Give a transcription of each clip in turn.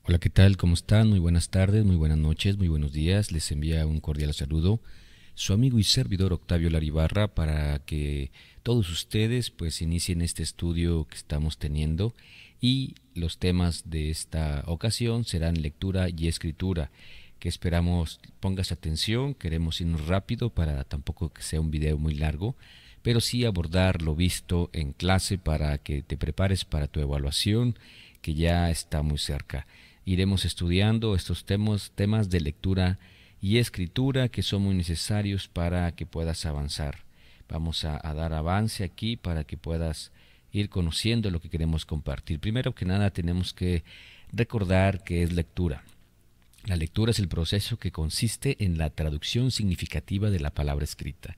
Hola, ¿qué tal? ¿Cómo están? Muy buenas tardes, muy buenas noches, muy buenos días. Les envía un cordial saludo su amigo y servidor Octavio Laribarra para que todos ustedes pues inicien este estudio que estamos teniendo y los temas de esta ocasión serán lectura y escritura que esperamos pongas atención, queremos irnos rápido para tampoco que sea un video muy largo, pero sí abordar lo visto en clase para que te prepares para tu evaluación que ya está muy cerca. Iremos estudiando estos temas de lectura y escritura que son muy necesarios para que puedas avanzar. Vamos a dar avance aquí para que puedas ir conociendo lo que queremos compartir. Primero que nada tenemos que recordar que es lectura. La lectura es el proceso que consiste en la traducción significativa de la palabra escrita.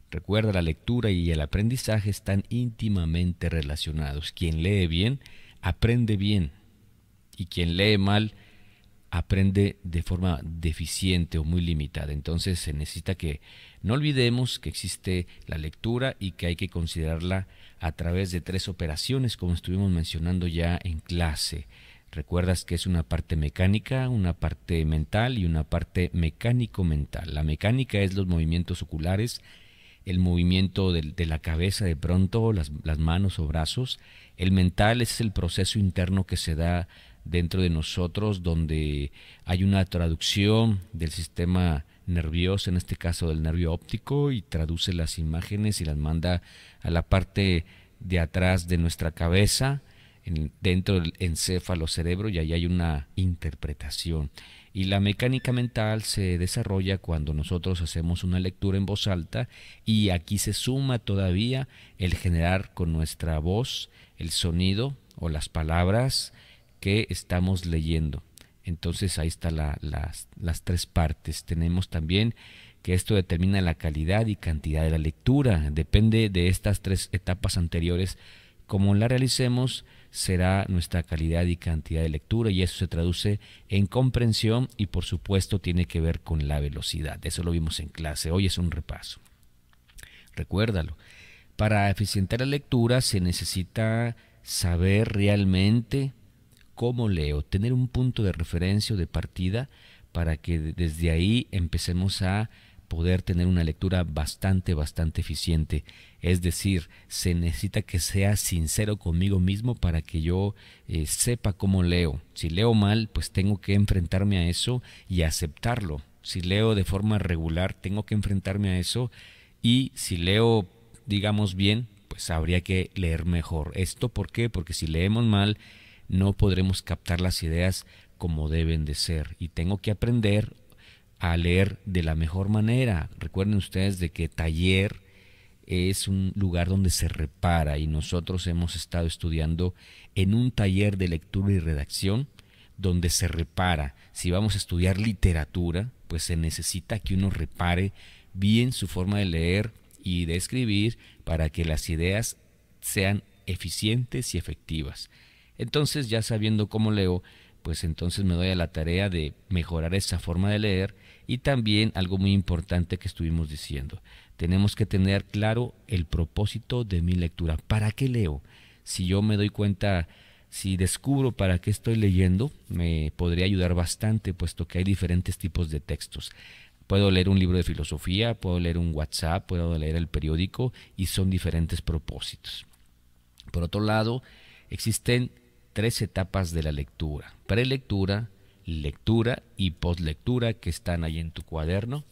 Recuerda, la lectura y el aprendizaje están íntimamente relacionados. Quien lee bien, aprende bien, y quien lee mal, aprende de forma deficiente o muy limitada. Entonces se necesita que no olvidemos que existe la lectura y que hay que considerarla a través de tres operaciones, como estuvimos mencionando ya en clase. Recuerdas que es una parte mecánica, una parte mental y una parte mecánico-mental. La mecánica es los movimientos oculares, el movimiento de la cabeza de pronto, las manos o brazos. El mental es el proceso interno que se da dentro de nosotros, donde hay una traducción del sistema nervioso, en este caso del nervio óptico, y traduce las imágenes y las manda a la parte de atrás de nuestra cabeza, dentro del encéfalo cerebro, y ahí hay una interpretación. Y la mecánica mental se desarrolla cuando nosotros hacemos una lectura en voz alta, y aquí se suma todavía el generar con nuestra voz el sonido o las palabras que estamos leyendo. Entonces ahí están las tres partes. Tenemos también que esto determina la calidad y cantidad de la lectura. Depende de estas tres etapas anteriores. Como la realicemos, será nuestra calidad y cantidad de lectura, y eso se traduce en comprensión y por supuesto tiene que ver con la velocidad. Eso lo vimos en clase. Hoy es un repaso. Recuérdalo. Para eficientar la lectura se necesita saber realmente cómo leo, tener un punto de referencia o de partida para que desde ahí empecemos a poder tener una lectura bastante eficiente. Es decir, se necesita que sea sincero conmigo mismo para que yo sepa cómo leo. Si leo mal, pues tengo que enfrentarme a eso y aceptarlo. Si leo de forma regular, tengo que enfrentarme a eso, y si leo, digamos, bien, pues habría que leer mejor. ¿Esto por qué? Porque si leemos mal, no podremos captar las ideas como deben de ser, y tengo que aprender a leer de la mejor manera. Recuerden ustedes de que taller es un lugar donde se repara, y nosotros hemos estado estudiando en un taller de lectura y redacción donde se repara. Si vamos a estudiar literatura, pues se necesita que uno repare bien su forma de leer y de escribir para que las ideas sean eficientes y efectivas. Entonces, ya sabiendo cómo leo, pues entonces me doy a la tarea de mejorar esa forma de leer. Y también algo muy importante que estuvimos diciendo, tenemos que tener claro el propósito de mi lectura. ¿Para qué leo? Si yo me doy cuenta, si descubro para qué estoy leyendo, me podría ayudar bastante, puesto que hay diferentes tipos de textos. Puedo leer un libro de filosofía, puedo leer un WhatsApp, puedo leer el periódico, y son diferentes propósitos. Por otro lado, existen tres etapas de la lectura: prelectura, lectura y postlectura, que están ahí en tu cuaderno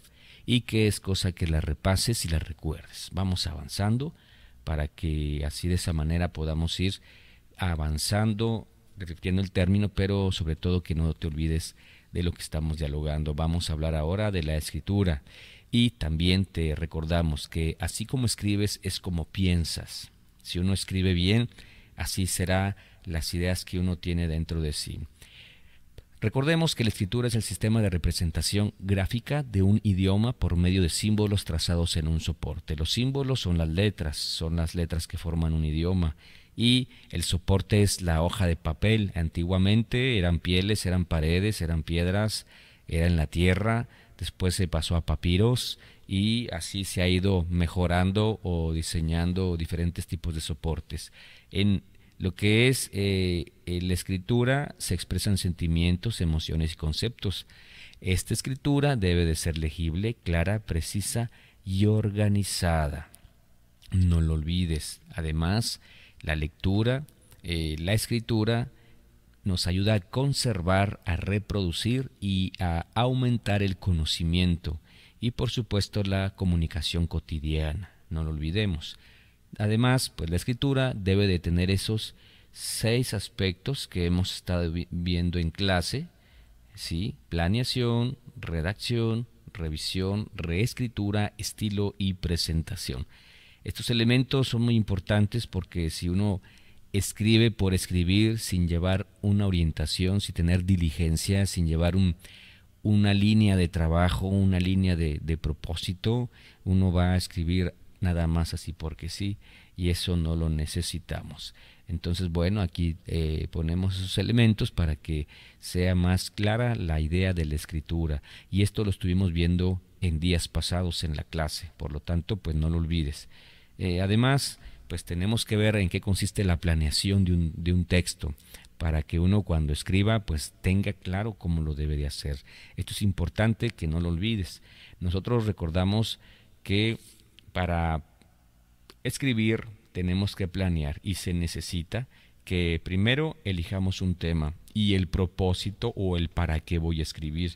y que es cosa que la repases y la recuerdes. Vamos avanzando para que así de esa manera podamos ir avanzando, repitiendo el término, pero sobre todo que no te olvides de lo que estamos dialogando. Vamos a hablar ahora de la escritura, y también te recordamos que así como escribes es como piensas. Si uno escribe bien, así será las ideas que uno tiene dentro de sí. Recordemos que la escritura es el sistema de representación gráfica de un idioma por medio de símbolos trazados en un soporte. Los símbolos son las letras que forman un idioma, y el soporte es la hoja de papel. Antiguamente eran pieles, eran paredes, eran piedras, era en la tierra, después se pasó a papiros, y así se ha ido mejorando o diseñando diferentes tipos de soportes. En Lo que es la escritura se expresan sentimientos, emociones y conceptos. Esta escritura debe de ser legible, clara, precisa y organizada. No lo olvides. Además, la lectura, la escritura nos ayuda a conservar, a reproducir y a aumentar el conocimiento y por supuesto la comunicación cotidiana, no lo olvidemos. Además, pues la escritura debe de tener esos 6 aspectos que hemos estado viendo en clase, ¿sí? Planeación, redacción, revisión, reescritura, estilo y presentación. Estos elementos son muy importantes porque si uno escribe por escribir sin llevar una orientación, sin tener diligencia, sin llevar una línea de trabajo, una línea de propósito, uno va a escribir nada más así porque sí, y eso no lo necesitamos. Entonces, bueno, aquí ponemos esos elementos para que sea más clara la idea de la escritura, y esto lo estuvimos viendo en días pasados en la clase, por lo tanto, pues no lo olvides. Además, pues tenemos que ver en qué consiste la planeación de un texto, para que uno cuando escriba pues tenga claro cómo lo debe de hacer. Esto es importante que no lo olvides. Nosotros recordamos que para escribir tenemos que planear y se necesita que primero elijamos un tema y el propósito o el para qué voy a escribir.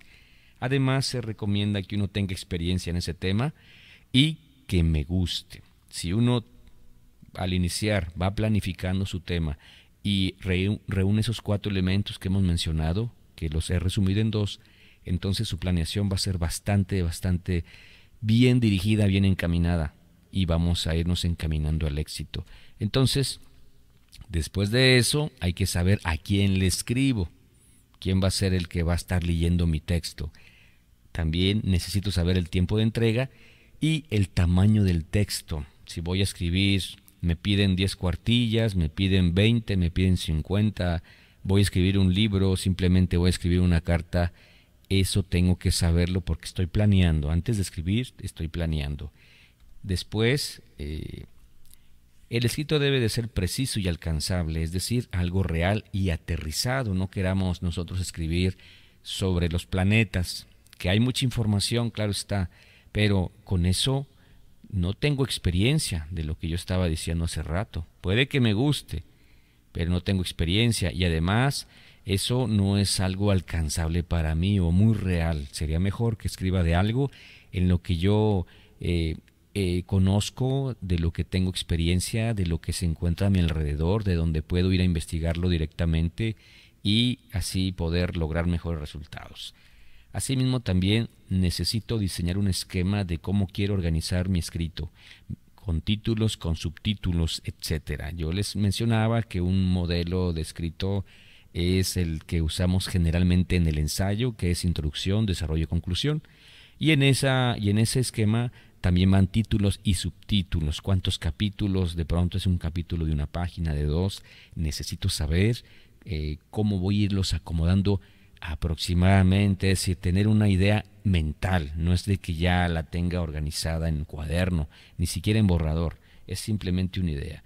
Además se recomienda que uno tenga experiencia en ese tema y que me guste. Si uno al iniciar va planificando su tema y reúne esos 4 elementos que hemos mencionado, que los he resumido en 2, entonces su planeación va a ser bastante bien dirigida, bien encaminada, y vamos a irnos encaminando al éxito. Entonces, después de eso, hay que saber a quién le escribo, quién va a ser el que va a estar leyendo mi texto. También necesito saber el tiempo de entrega y el tamaño del texto. Si voy a escribir, me piden 10 cuartillas, me piden 20, me piden 50, voy a escribir un libro, simplemente voy a escribir una carta, eso tengo que saberlo porque estoy planeando. Antes de escribir, estoy planeando. Después, el escrito debe de ser preciso y alcanzable, es decir, algo real y aterrizado. No queramos nosotros escribir sobre los planetas, que hay mucha información, claro está, pero con eso no tengo experiencia de lo que yo estaba diciendo hace rato. Puede que me guste, pero no tengo experiencia y además eso no es algo alcanzable para mí o muy real. Sería mejor que escriba de algo en lo que yo conozco, de lo que tengo experiencia, de lo que se encuentra a mi alrededor, de donde puedo ir a investigarlo directamente y así poder lograr mejores resultados. Asimismo, también necesito diseñar un esquema de cómo quiero organizar mi escrito, con títulos, con subtítulos, etcétera. Yo les mencionaba que un modelo de escrito es el que usamos generalmente en el ensayo, que es introducción, desarrollo y conclusión. Y en ese esquema también van títulos y subtítulos. ¿Cuántos capítulos? De pronto es un capítulo de una página, de 2. Necesito saber cómo voy a irlos acomodando aproximadamente, es decir, tener una idea mental. No es de que ya la tenga organizada en cuaderno, ni siquiera en borrador. Es simplemente una idea.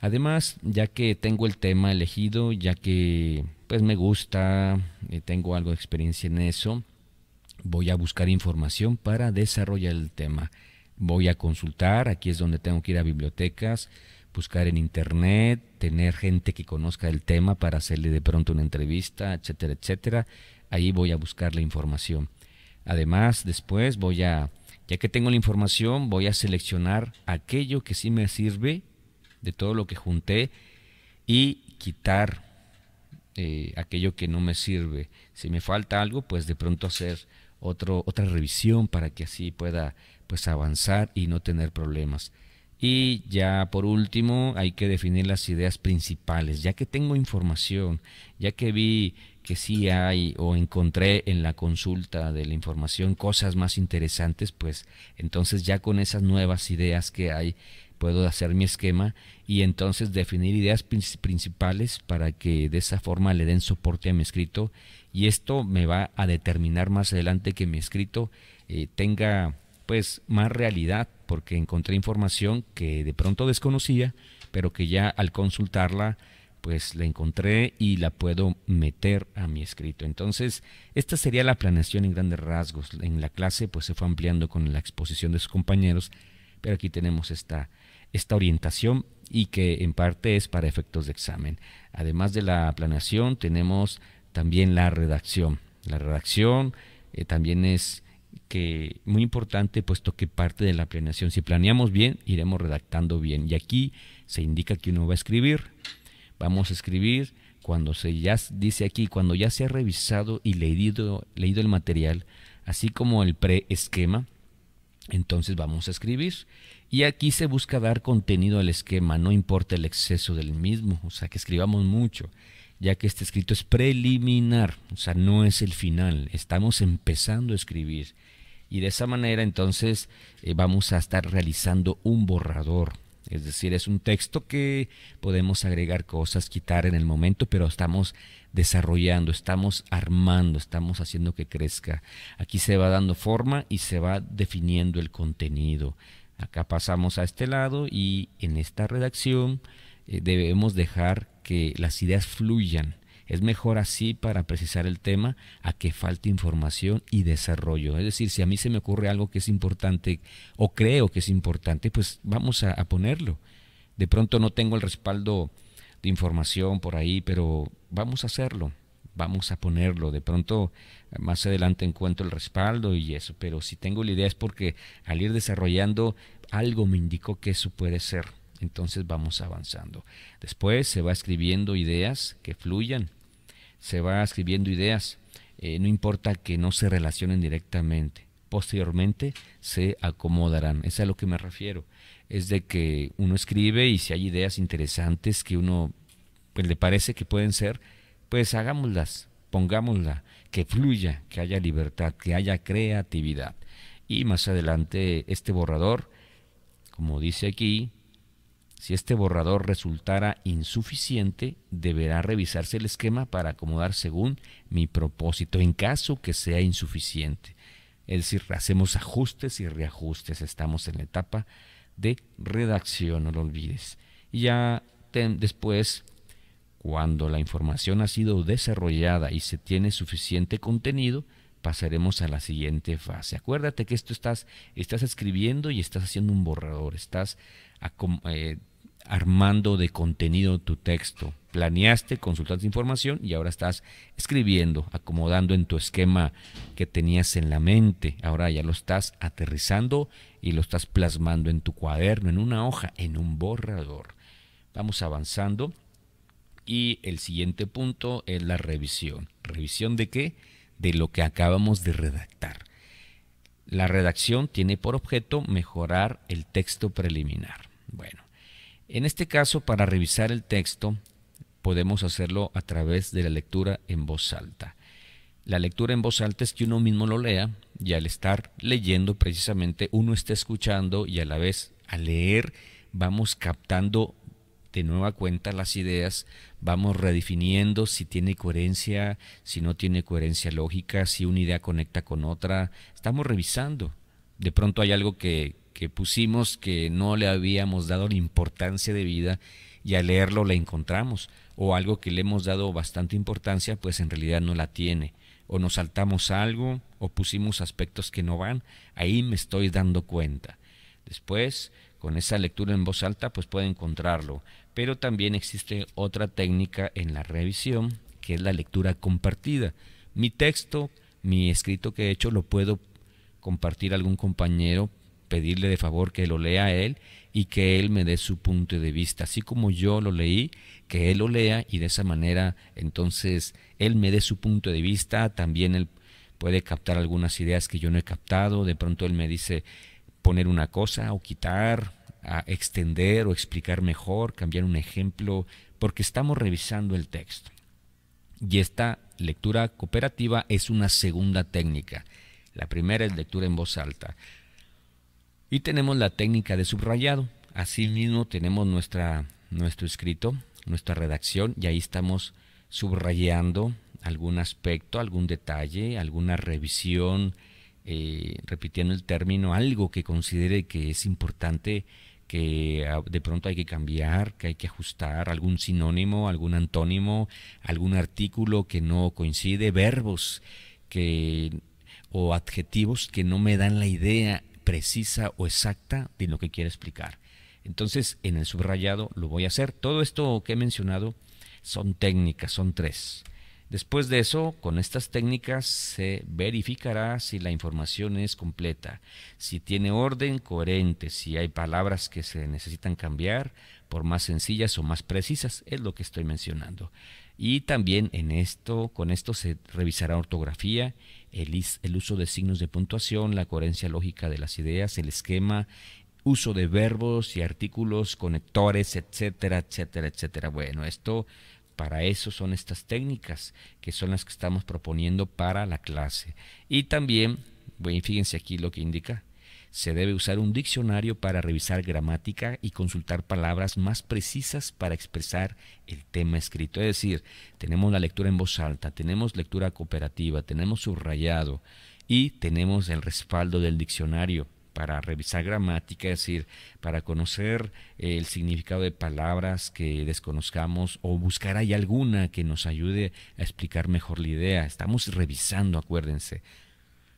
Además, ya que tengo el tema elegido, ya que pues me gusta, tengo algo de experiencia en eso, voy a buscar información para desarrollar el tema. Voy a consultar, aquí es donde tengo que ir a bibliotecas, buscar en internet, tener gente que conozca el tema para hacerle de pronto una entrevista, etcétera, etcétera. Ahí voy a buscar la información. Además, después ya que tengo la información, voy a seleccionar aquello que sí me sirve de todo lo que junté y quitar aquello que no me sirve. Si me falta algo, pues de pronto hacer otra revisión para que así pueda pues avanzar y no tener problemas. Y ya por último hay que definir las ideas principales. Ya que tengo información, ya que vi que sí hay o encontré en la consulta de la información cosas más interesantes, pues entonces ya con esas nuevas ideas que hay puedo hacer mi esquema y entonces definir ideas principales para que de esa forma le den soporte a mi escrito, y esto me va a determinar más adelante que mi escrito tenga pues más realidad, porque encontré información que de pronto desconocía, pero que ya al consultarla pues la encontré y la puedo meter a mi escrito. Entonces, esta sería la planeación en grandes rasgos. En la clase pues se fue ampliando con la exposición de sus compañeros, pero aquí tenemos esta orientación y que en parte es para efectos de examen. Además de la planeación, tenemos también la redacción. La redacción también es muy importante, puesto que parte de la planeación. Si planeamos bien, iremos redactando bien. Y aquí se indica que uno va a escribir. Vamos a escribir cuando dice aquí, cuando ya se ha revisado y leído el material, así como el preesquema, entonces vamos a escribir. Y aquí se busca dar contenido al esquema, no importa el exceso del mismo, o sea que escribamos mucho, ya que este escrito es preliminar, o sea no es el final, estamos empezando a escribir. Y de esa manera entonces vamos a estar realizando un borrador. Es decir, es un texto que podemos agregar cosas, quitar en el momento, pero estamos desarrollando, estamos armando, estamos haciendo que crezca. Aquí se va dando forma y se va definiendo el contenido. Acá pasamos a este lado y en esta redacción debemos dejar que las ideas fluyan. Es mejor así para precisar el tema a que falte información y desarrollo. Es decir, si a mí se me ocurre algo que es importante o creo que es importante, pues vamos a ponerlo. De pronto no tengo el respaldo de información por ahí, pero vamos a hacerlo, vamos a ponerlo. De pronto más adelante encuentro el respaldo y eso, pero si tengo la idea es porque al ir desarrollando algo me indicó que eso puede ser. Entonces vamos avanzando. Después se va escribiendo ideas que fluyan. Se va escribiendo ideas, no importa que no se relacionen directamente, posteriormente se acomodarán, es a lo que me refiero, es de que uno escribe y si hay ideas interesantes que uno pues le parece que pueden ser, pues hagámoslas, pongámosla, que fluya, que haya libertad, que haya creatividad. Y más adelante este borrador, como dice aquí, si este borrador resultara insuficiente, deberá revisarse el esquema para acomodar según mi propósito, en caso que sea insuficiente. Es decir, hacemos ajustes y reajustes, estamos en la etapa de redacción, no lo olvides. Y ya después, cuando la información ha sido desarrollada y se tiene suficiente contenido, pasaremos a la siguiente fase. Acuérdate que estás escribiendo y estás haciendo un borrador, estás armando de contenido tu texto. Planeaste, consultaste información y ahora estás escribiendo, acomodando en tu esquema que tenías en la mente. Ahora ya lo estás aterrizando y lo estás plasmando en tu cuaderno, en una hoja, en un borrador. Vamos avanzando y el siguiente punto es la revisión. ¿Revisión de qué? De lo que acabamos de redactar. La redacción tiene por objeto mejorar el texto preliminar. Bueno, en este caso, para revisar el texto, podemos hacerlo a través de la lectura en voz alta. La lectura en voz alta es que uno mismo lo lea y al estar leyendo precisamente uno está escuchando y a la vez al leer vamos captando de nueva cuenta las ideas, vamos redefiniendo si tiene coherencia, si no tiene coherencia lógica, si una idea conecta con otra, estamos revisando. De pronto hay algo que pusimos que no le habíamos dado la importancia de vida y al leerlo la encontramos, o algo que le hemos dado bastante importancia pues en realidad no la tiene, o nos saltamos algo o pusimos aspectos que no van, ahí me estoy dando cuenta. Después, con esa lectura en voz alta pues puede encontrarlo, pero también existe otra técnica en la revisión que es la lectura compartida. Mi texto, mi escrito que he hecho lo puedo compartir a algún compañero, pedirle de favor que lo lea a él y que él me dé su punto de vista, así como yo lo leí, que él lo lea y de esa manera entonces él me dé su punto de vista, también él puede captar algunas ideas que yo no he captado, de pronto él me dice poner una cosa o quitar, a extender o explicar mejor, cambiar un ejemplo, porque estamos revisando el texto. Y esta lectura cooperativa es una segunda técnica. La primera es lectura en voz alta. Y tenemos la técnica de subrayado. Asimismo tenemos nuestro escrito, nuestra redacción, y ahí estamos subrayando algún aspecto, algún detalle, alguna revisión repitiendo el término, algo que considere que es importante, que de pronto hay que cambiar, que hay que ajustar, algún sinónimo, algún antónimo, algún artículo que no coincide, verbos que o adjetivos que no me dan la idea precisa o exacta de lo que quiero explicar. Entonces, en el subrayado lo voy a hacer. Todo esto que he mencionado son técnicas, son 3. Después de eso, con estas técnicas se verificará si la información es completa, si tiene orden coherente, si hay palabras que se necesitan cambiar por más sencillas o más precisas, es lo que estoy mencionando. Y también con esto se revisará ortografía, el uso de signos de puntuación, la coherencia lógica de las ideas, el esquema, uso de verbos y artículos, conectores, etcétera, etcétera, etcétera. Bueno, para eso son estas técnicas, que son las que estamos proponiendo para la clase. Y también, bueno, fíjense aquí lo que indica, se debe usar un diccionario para revisar gramática y consultar palabras más precisas para expresar el tema escrito. Es decir, tenemos la lectura en voz alta, tenemos lectura cooperativa, tenemos subrayado y tenemos el respaldo del diccionario para revisar gramática, es decir, para conocer el significado de palabras que desconozcamos o buscar ahí alguna que nos ayude a explicar mejor la idea. Estamos revisando, acuérdense.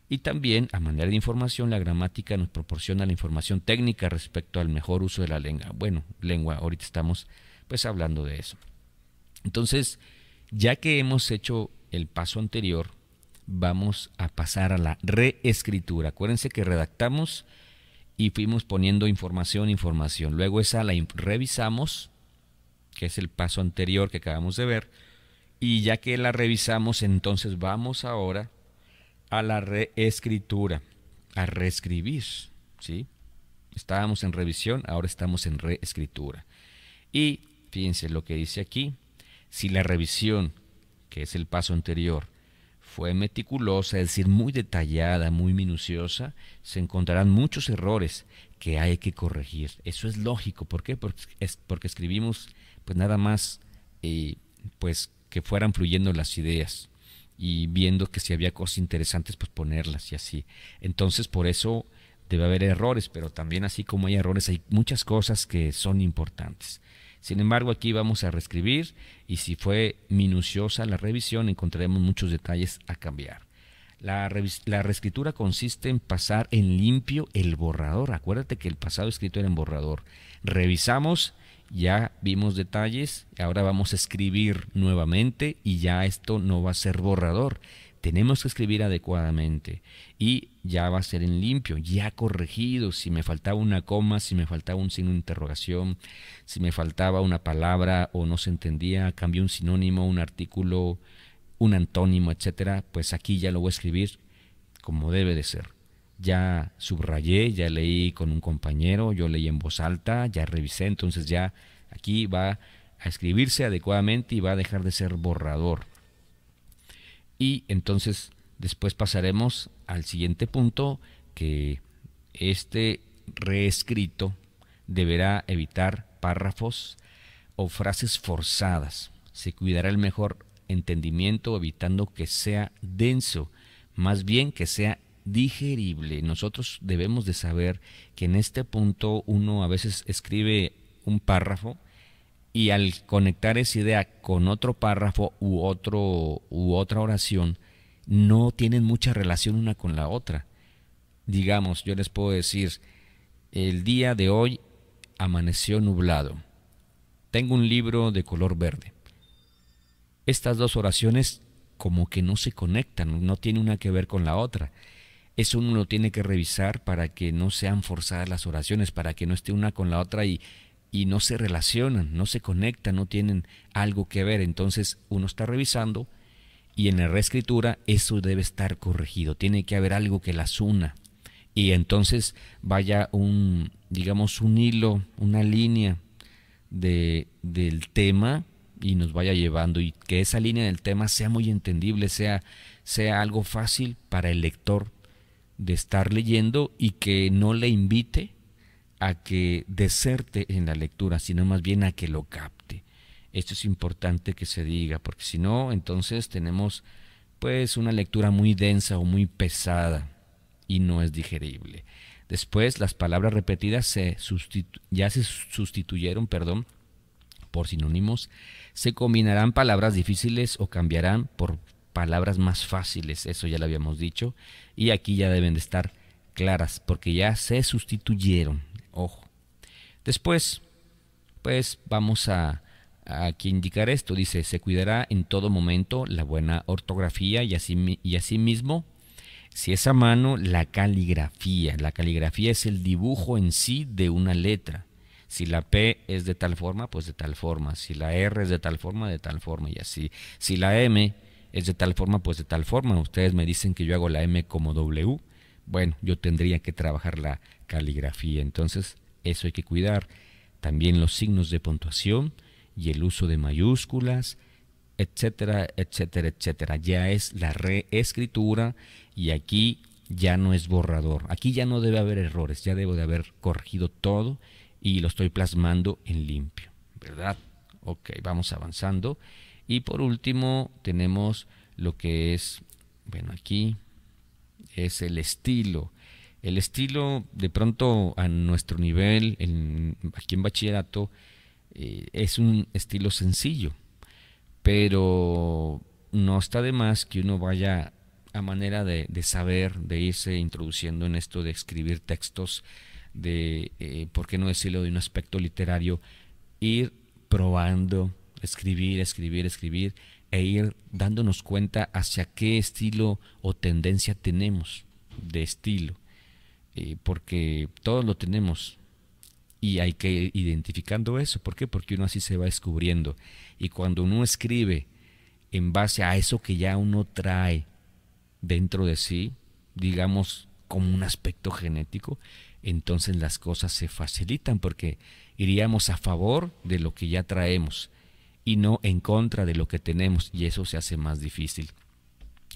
Y también, a manera de información, la gramática nos proporciona la información técnica respecto al mejor uso de la lengua. Bueno, lengua, ahorita estamos pues hablando de eso. Entonces, ya que hemos hecho el paso anterior, vamos a pasar a la reescritura. Acuérdense que redactamos y fuimos poniendo información. Luego esa la revisamos, que es el paso anterior que acabamos de ver. Y ya que la revisamos, entonces vamos ahora a la reescritura, a reescribir, ¿sí? Estábamos en revisión, ahora estamos en reescritura. Y fíjense lo que dice aquí: si la revisión, que es el paso anterior, fue meticulosa, es decir, muy detallada, muy minuciosa, se encontrarán muchos errores que hay que corregir. Eso es lógico. ¿Por qué? Porque escribimos pues nada más pues que fueran fluyendo las ideas y viendo que si había cosas interesantes pues ponerlas y así. Entonces por eso debe haber errores, pero también así como hay errores hay muchas cosas que son importantes. Sin embargo, aquí vamos a reescribir y si fue minuciosa la revisión encontraremos muchos detalles a cambiar. La reescritura consiste en pasar en limpio el borrador. Acuérdate que el pasado escrito era en borrador. Revisamos, ya vimos detalles, ahora vamos a escribir nuevamente y ya esto no va a ser borrador. Tenemos que escribir adecuadamente y ya va a ser en limpio, ya corregido. Si me faltaba una coma, si me faltaba un signo de interrogación, si me faltaba una palabra o no se entendía, cambié un sinónimo, un artículo, un antónimo, etcétera, pues aquí ya lo voy a escribir como debe de ser. Ya subrayé, ya leí con un compañero, yo leí en voz alta, ya revisé, entonces ya aquí va a escribirse adecuadamente y va a dejar de ser borrador. Y entonces después pasaremos al siguiente punto, que este reescrito deberá evitar párrafos o frases forzadas. Se cuidará el mejor entendimiento, evitando que sea denso, más bien que sea digerible. Nosotros debemos de saber que en este punto uno a veces escribe un párrafo y al conectar esa idea con otro párrafo u otra oración, no tienen mucha relación una con la otra. Digamos, yo les puedo decir, el día de hoy amaneció nublado. Tengo un libro de color verde. Estas dos oraciones como que no se conectan, no tienen una que ver con la otra. Eso uno lo tiene que revisar para que no sean forzadas las oraciones, para que no esté una con la otra y no se relacionan, no se conectan, no tienen algo que ver. Entonces uno está revisando y en la reescritura eso debe estar corregido, tiene que haber algo que las una. Y entonces vaya digamos un hilo, una línea del tema y nos vaya llevando, y que esa línea del tema sea muy entendible, sea algo fácil para el lector de estar leyendo y que no le invite a que deserte en la lectura, sino más bien a que lo capte. Esto es importante que se diga, porque si no, entonces tenemos pues una lectura muy densa o muy pesada. y no es digerible. Después, las palabras repetidas ya se sustituyeron, por sinónimos. Se combinarán palabras difíciles o cambiarán por palabras más fáciles, eso ya lo habíamos dicho. Y aquí ya deben de estar claras, porque ya se sustituyeron. Ojo. Después, pues vamos a aquí indicar esto. Dice, se cuidará en todo momento la buena ortografía y asimismo, si es a mano, la caligrafía. La caligrafía es el dibujo en sí de una letra. Si la P es de tal forma, pues de tal forma. Si la R es de tal forma, de tal forma y así. Si la M es de tal forma, pues de tal forma. Ustedes me dicen que yo hago la M como W. Bueno, yo tendría que trabajar la caligrafía. Entonces, eso hay que cuidar. También los signos de puntuación y el uso de mayúsculas, etcétera, etcétera, etcétera. Ya es la reescritura y aquí ya no es borrador. Aquí ya no debe haber errores, ya debo de haber corregido todo y lo estoy plasmando en limpio, ¿verdad? Ok, vamos avanzando. Y por último tenemos lo que es, bueno, aquí es el estilo. El estilo, de pronto, a nuestro nivel, aquí en bachillerato, es un estilo sencillo, pero no está de más que uno vaya a manera de saber, de irse introduciendo en esto de escribir textos, por qué no decirlo, de un aspecto literario, ir probando, escribir, e ir dándonos cuenta hacia qué estilo o tendencia tenemos de estilo, porque todos lo tenemos y hay que ir identificando eso. ¿Por qué? Porque uno así se va descubriendo, y cuando uno escribe en base a eso que ya uno trae dentro de sí, digamos como un aspecto genético, entonces las cosas se facilitan porque iríamos a favor de lo que ya traemos y no en contra de lo que tenemos, y eso se hace más difícil.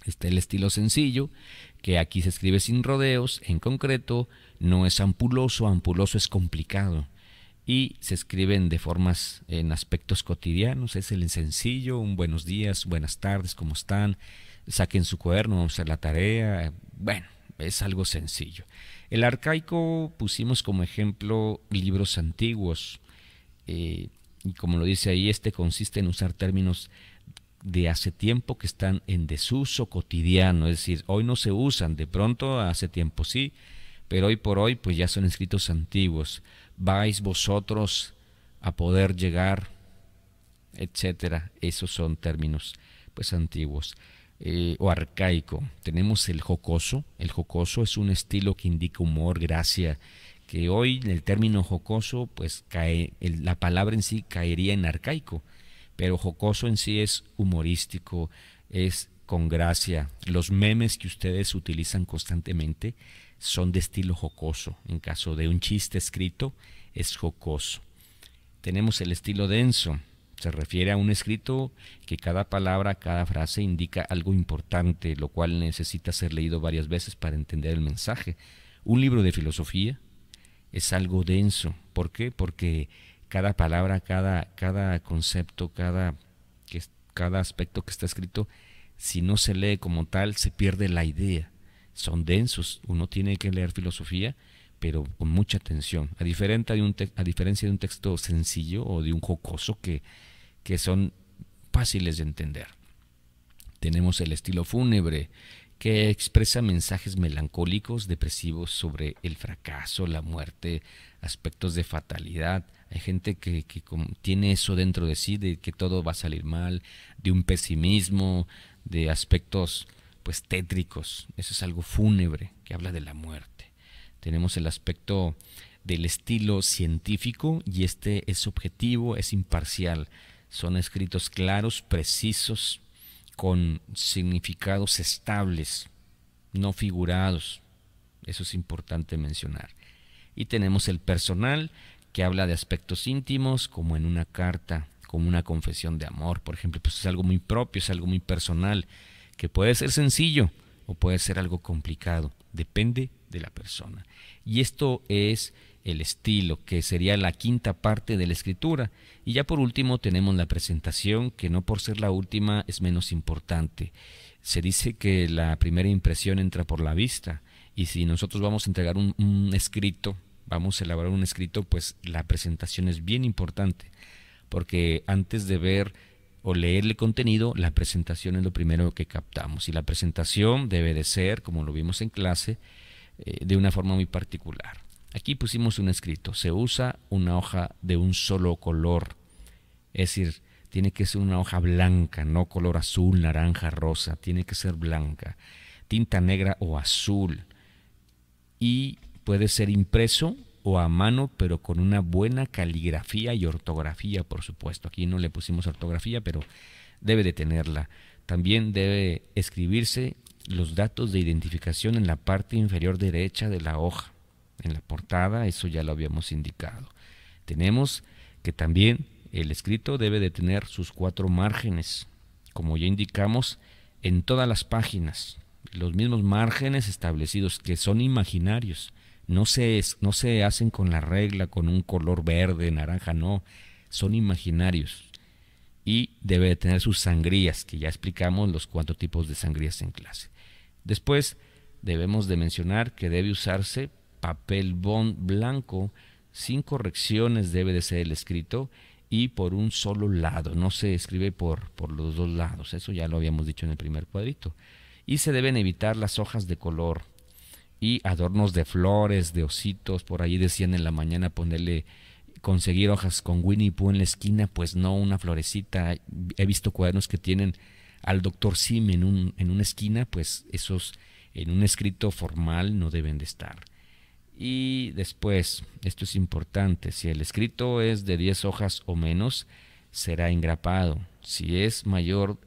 Está el estilo sencillo, que aquí se escribe sin rodeos, en concreto, no es ampuloso, ampuloso es complicado, y se escriben de formas en aspectos cotidianos. Es el sencillo, un buenos días, buenas tardes, ¿cómo están? Saquen su cuaderno, vamos a hacer la tarea. Bueno, es algo sencillo. El arcaico pusimos como ejemplo libros antiguos, y como lo dice ahí, consiste en usar términos de hace tiempo que están en desuso cotidiano, es decir, hoy no se usan, de pronto hace tiempo sí, pero hoy por hoy pues ya son escritos antiguos. Vais vosotros a poder llegar, etcétera. Esos son términos pues antiguos. O arcaico. Tenemos el jocoso. El jocoso es un estilo que indica humor, gracia, que hoy el término jocoso pues la palabra en sí caería en arcaico, pero jocoso en sí es humorístico, es con gracia. Los memes que ustedes utilizan constantemente son de estilo jocoso. En caso de un chiste escrito, es jocoso. Tenemos el estilo denso. Se refiere a un escrito que cada palabra, cada frase indica algo importante, lo cual necesita ser leído varias veces para entender el mensaje. Un libro de filosofía es algo denso. ¿Por qué? Porque cada palabra, cada concepto, cada aspecto que está escrito, si no se lee como tal, se pierde la idea. Son densos. Uno tiene que leer filosofía, pero con mucha atención. A diferencia de un texto sencillo o de un jocoso que son fáciles de entender. Tenemos el estilo fúnebre, que expresa mensajes melancólicos, depresivos sobre el fracaso, la muerte, aspectos de fatalidad. Hay gente que tiene eso dentro de sí, de que todo va a salir mal, de un pesimismo, de aspectos pues tétricos. Eso es algo fúnebre, que habla de la muerte. Tenemos el aspecto del estilo científico, y este es objetivo, es imparcial. Son escritos claros, precisos, con significados estables, no figurados. Eso es importante mencionar. Y tenemos el personal, que habla de aspectos íntimos, como en una carta, como una confesión de amor, por ejemplo. Pues es algo muy propio, es algo muy personal, que puede ser sencillo o puede ser algo complicado, depende de la persona. Y esto es el estilo, que sería la quinta parte de la escritura. Y ya por último tenemos la presentación, que no por ser la última es menos importante. Se dice que la primera impresión entra por la vista, Y si nosotros vamos a entregar un escrito, vamos a elaborar un escrito, pues la presentación es bien importante, porque antes de ver o leer el contenido, la presentación es lo primero que captamos. Y la presentación debe de ser, como lo vimos en clase, de una forma muy particular. Aquí pusimos un escrito. Se usa una hoja de un solo color. Es decir, tiene que ser una hoja blanca, no color azul, naranja, rosa. Tiene que ser blanca. Tinta negra o azul. Y puede ser impreso o a mano, pero con una buena caligrafía y ortografía, por supuesto. Aquí no le pusimos ortografía, pero debe de tenerla. También debe escribirse los datos de identificación en la parte inferior derecha de la hoja. En la portada, eso ya lo habíamos indicado. Tenemos que también el escrito debe de tener sus 4 márgenes, como ya indicamos, en todas las páginas. Los mismos márgenes establecidos, que son imaginarios. No se hacen con la regla, con un color verde, naranja, no. Son imaginarios. Y debe de tener sus sangrías, que ya explicamos los 4 tipos de sangrías en clase. Después debemos de mencionar que debe usarse papel bond blanco, sin correcciones debe de ser el escrito y por un solo lado, no se escribe por los 2 lados, eso ya lo habíamos dicho en el primer cuadrito. Y se deben evitar las hojas de color y adornos de flores, de ositos, por ahí decían en la mañana conseguir hojas con Winnie Pooh en la esquina, pues no, una florecita. He visto cuadernos que tienen al Dr. Sim en una esquina, pues esos en un escrito formal no deben de estar. Y después, esto es importante, si el escrito es de 10 hojas o menos, será engrapado. Si es mayor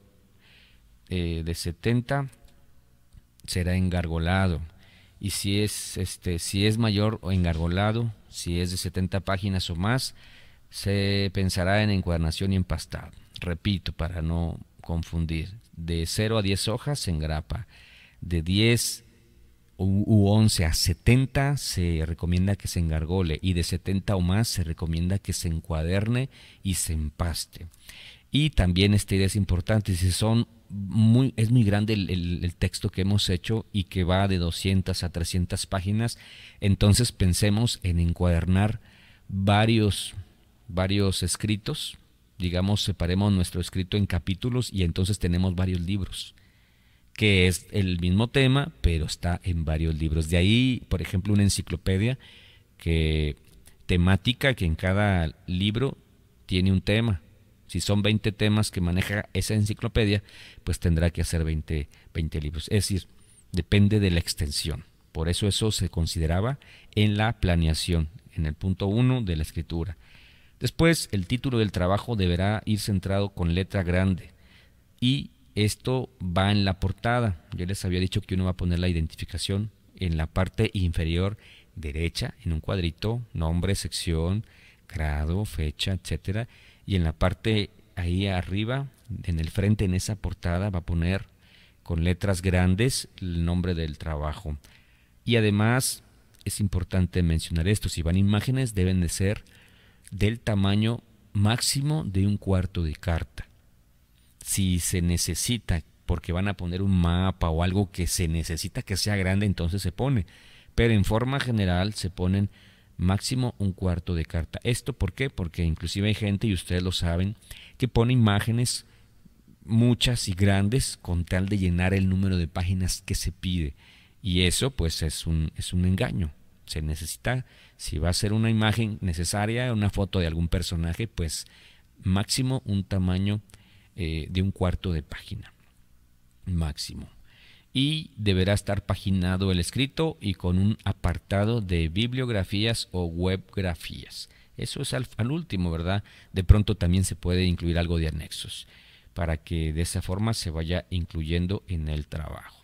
de 70, será engargolado. Y si es mayor o engargolado, si es de 70 páginas o más, se pensará en encuadernación y empastado. Repito, para no confundir, de 0 a 10 hojas se engrapa, de 10 u 11 a 70 se recomienda que se engargole y de 70 o más se recomienda que se encuaderne y se empaste. Y también esta idea es importante, si es muy grande el texto que hemos hecho y que va de 200 a 300 páginas, entonces pensemos en encuadernar varios escritos, digamos, separemos nuestro escrito en capítulos y entonces tenemos varios libros, que es el mismo tema, pero está en varios libros. De ahí, por ejemplo, una enciclopedia temática que en cada libro tiene un tema. Si son 20 temas que maneja esa enciclopedia, pues tendrá que hacer 20 libros. Es decir, depende de la extensión. Por eso se consideraba en la planeación, en el punto 1 de la escritura. Después, el título del trabajo deberá ir centrado con letra grande. Y esto va en la portada. Yo les había dicho que uno va a poner la identificación en la parte inferior derecha, en un cuadrito, nombre, sección, grado, fecha, etcétera. Y en la parte ahí arriba, en el frente, en esa portada, va a poner con letras grandes el nombre del trabajo. Y además es importante mencionar esto, si van imágenes deben de ser del tamaño máximo de 1/4 de carta. Si se necesita, porque van a poner un mapa o algo que se necesita que sea grande, entonces se pone. Pero en forma general se ponen máximo 1/4 de carta. ¿Esto por qué? Porque inclusive hay gente, y ustedes lo saben, que pone imágenes muchas y grandes con tal de llenar el número de páginas que se pide. Y eso pues es un engaño. Se necesita, si va a ser una imagen necesaria, una foto de algún personaje, pues máximo un tamaño de 1/4 de página. Máximo. Y deberá estar paginado el escrito y con un apartado de bibliografías o webgrafías. Eso es al último, ¿verdad? De pronto también se puede incluir algo de anexos, para que de esa forma se vaya incluyendo en el trabajo.